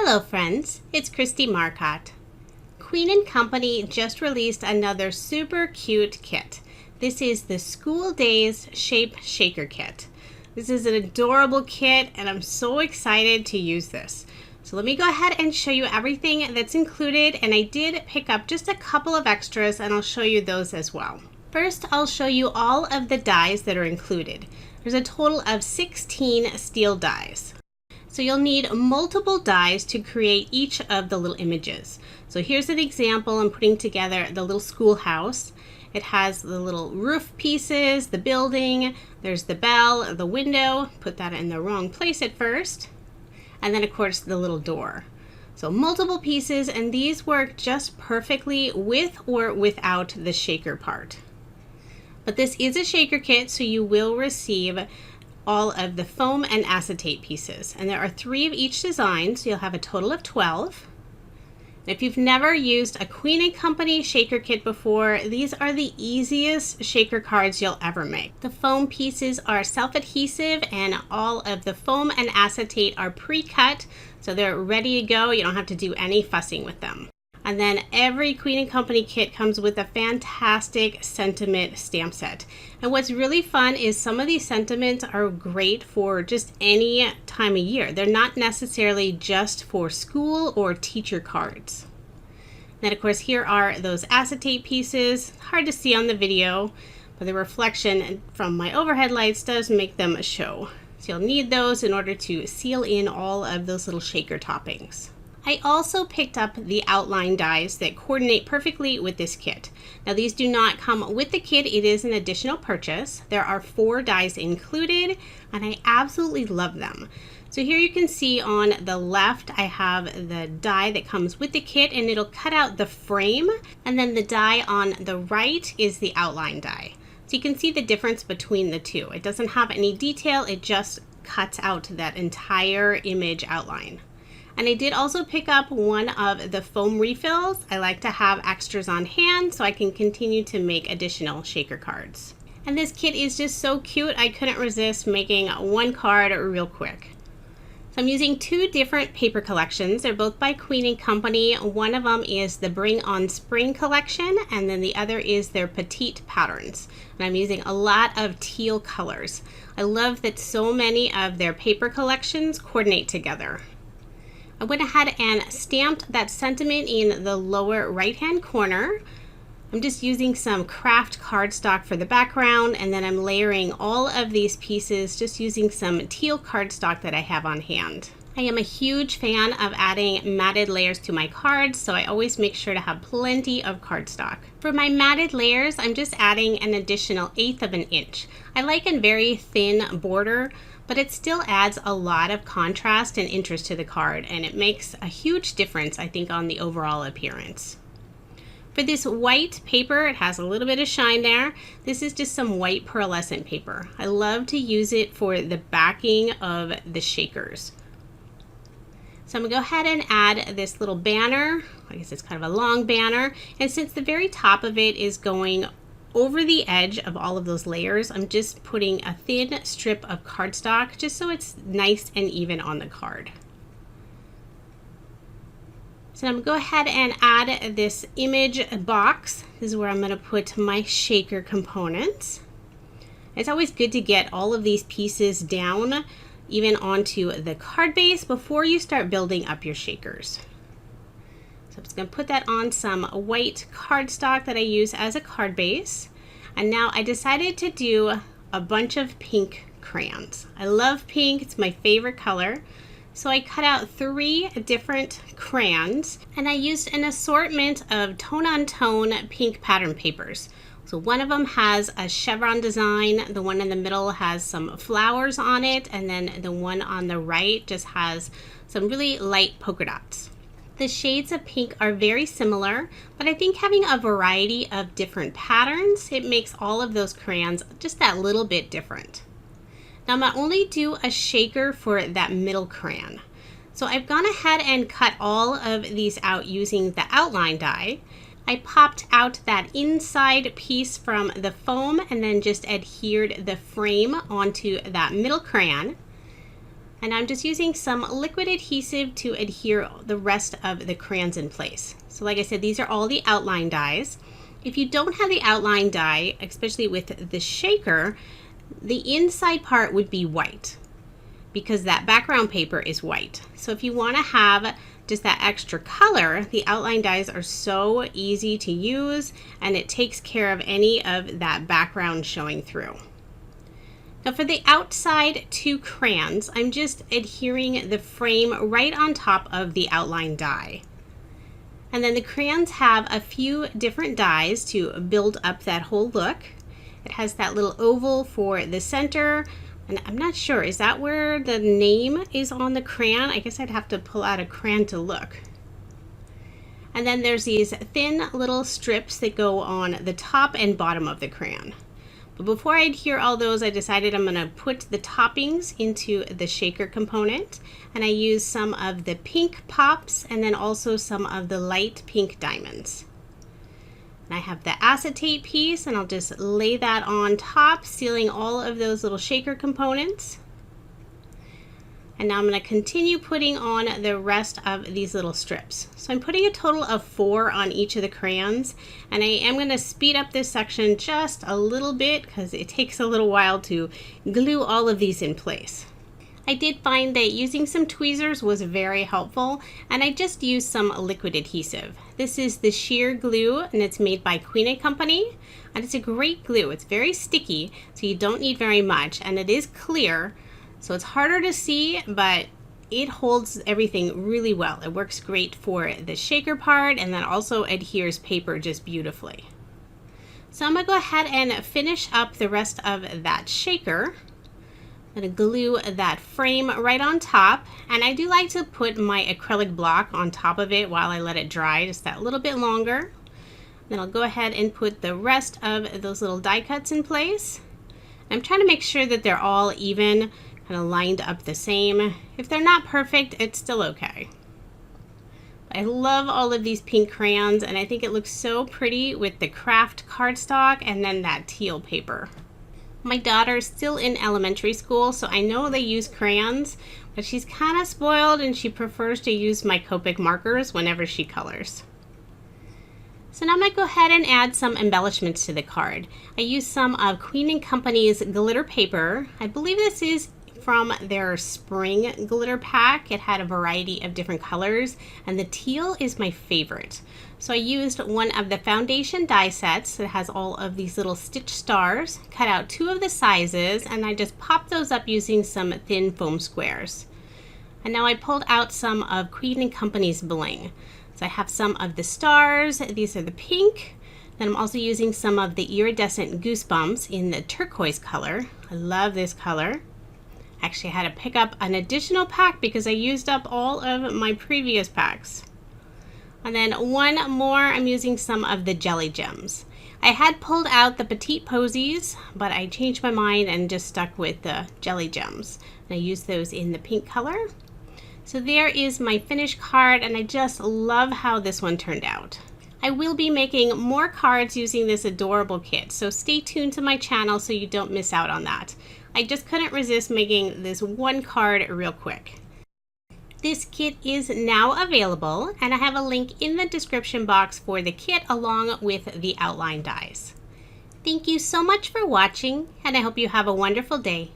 Hello friends, it's Kristie Marcotte. Queen & Company just released another super cute kit. This is the School Days Shape Shaker Kit. This is an adorable kit and I'm so excited to use this. So let me go ahead and show you everything that's included, and I did pick up just a couple of extras and I'll show you those as well. First, I'll show you all of the dies that are included. There's a total of 16 steel dies. So you'll need multiple dies to create each of the little images. So here's an example. I'm putting together the little schoolhouse. It has the little roof pieces, the building, there's the bell, the window, put that in the wrong place at first, and then of course the little door. So multiple pieces, and these work just perfectly with or without the shaker part. But this is a shaker kit, so you will receive all of the foam and acetate pieces. And there are 3 of each design, so you'll have a total of 12. If you've never used a Queen & Company shaker kit before, these are the easiest shaker cards you'll ever make. The foam pieces are self-adhesive and all of the foam and acetate are pre-cut, so they're ready to go. You don't have to do any fussing with them. And then every Queen & Company kit comes with a fantastic sentiment stamp set. And what's really fun is some of these sentiments are great for just any time of year. They're not necessarily just for school or teacher cards. Then of course here are those acetate pieces. Hard to see on the video, but the reflection from my overhead lights does make them show. So you'll need those in order to seal in all of those little shaker toppings. I also picked up the outline dies that coordinate perfectly with this kit. Now these do not come with the kit, it is an additional purchase. There are 4 dies included and I absolutely love them. So here you can see on the left I have the die that comes with the kit and it'll cut out the frame, and then the die on the right is the outline die. So you can see the difference between the two. It doesn't have any detail, it just cuts out that entire image outline. And I did also pick up one of the foam refills. I like to have extras on hand so I can continue to make additional shaker cards. And this kit is just so cute, I couldn't resist making one card real quick. So I'm using 2 different paper collections. They're both by Queen & Company. One of them is the Bring on Spring collection, and then the other is their Petite patterns. And I'm using a lot of teal colors. I love that so many of their paper collections coordinate together. I went ahead and stamped that sentiment in the lower right hand corner. I'm just using some craft cardstock for the background, and then I'm layering all of these pieces just using some teal cardstock that I have on hand. I am a huge fan of adding matted layers to my cards, so I always make sure to have plenty of cardstock. For my matted layers, I'm just adding an additional 1/8 of an inch. I like a very thin border, but it still adds a lot of contrast and interest to the card, and it makes a huge difference, I think, on the overall appearance. For this white paper, it has a little bit of shine there. This is just some white pearlescent paper. I love to use it for the backing of the shakers. So I'm gonna go ahead and add this little banner. I guess it's kind of a long banner, and since the very top of it is going over the edge of all of those layers, I'm just putting a thin strip of cardstock just so it's nice and even on the card. So I'm going to go ahead and add this image box. This is where I'm going to put my shaker components. It's always good to get all of these pieces down even onto the card base before you start building up your shakers. So I'm just going to put that on some white cardstock that I use as a card base. And now I decided to do a bunch of pink crayons. I love pink, it's my favorite color. So I cut out 3 different crayons, and I used an assortment of tone-on-tone pink pattern papers. So one of them has a chevron design, the one in the middle has some flowers on it, and then the one on the right just has some really light polka dots. The shades of pink are very similar, but I think having a variety of different patterns, it makes all of those crayons just that little bit different. Now I'm going to only do a shaker for that middle crayon. So I've gone ahead and cut all of these out using the outline die. I popped out that inside piece from the foam and then just adhered the frame onto that middle crayon. And I'm just using some liquid adhesive to adhere the rest of the crayons in place. So like I said, these are all the outline dies. If you don't have the outline die, especially with the shaker, the inside part would be white because that background paper is white. So if you want to have just that extra color, the outline dies are so easy to use, and it takes care of any of that background showing through. Now for the outside two crayons, I'm just adhering the frame right on top of the outline die. And then the crayons have a few different dies to build up that whole look. It has that little oval for the center, and I'm not sure, is that where the name is on the crayon? I guess I'd have to pull out a crayon to look. And then there's these thin little strips that go on the top and bottom of the crayon. But before I adhere all those, I decided I'm going to put the toppings into the shaker component, and I use some of the pink pops and then also some of the light pink diamonds. And I have the acetate piece, and I'll just lay that on top, sealing all of those little shaker components. And now I'm going to continue putting on the rest of these little strips. So I'm putting a total of 4 on each of the crayons, and I am going to speed up this section just a little bit because it takes a little while to glue all of these in place. I did find that using some tweezers was very helpful, and I just used some liquid adhesive. This is the sheer glue, and it's made by Queen & Company, and it's a great glue. It's very sticky, so you don't need very much, and it is clear. So it's harder to see, but it holds everything really well. It works great for the shaker part, and then also adheres paper just beautifully. So I'm going to go ahead and finish up the rest of that shaker. I'm going to glue that frame right on top, and I do like to put my acrylic block on top of it while I let it dry just that little bit longer. Then I'll go ahead and put the rest of those little die cuts in place. I'm trying to make sure that they're all even, kind of lined up the same. If they're not perfect, it's still okay. I love all of these pink crayons, and I think it looks so pretty with the craft cardstock and then that teal paper. My daughter's still in elementary school, so I know they use crayons, but she's kind of spoiled and she prefers to use my Copic markers whenever she colors. So now I'm going to go ahead and add some embellishments to the card. I used some of Queen & Company's glitter paper. I believe this is from their spring glitter pack. It had a variety of different colors, and the teal is my favorite. So I used one of the foundation die sets that has all of these little stitch stars, cut out 2 of the sizes, and I just popped those up using some thin foam squares. And now I pulled out some of Queen & Company's bling. So I have some of the stars. These are the pink. Then I'm also using some of the iridescent goosebumps in the turquoise color. I love this color. Actually, I had to pick up an additional pack because I used up all of my previous packs. And then one more, I'm using some of the jelly gems. I had pulled out the petite posies, but I changed my mind and just stuck with the jelly gems. And I used those in the pink color. So there is my finished card, and I just love how this one turned out. I will be making more cards using this adorable kit, so stay tuned to my channel so you don't miss out on that. I just couldn't resist making this one card real quick. This kit is now available, and I have a link in the description box for the kit along with the outline dies. Thank you so much for watching, and I hope you have a wonderful day.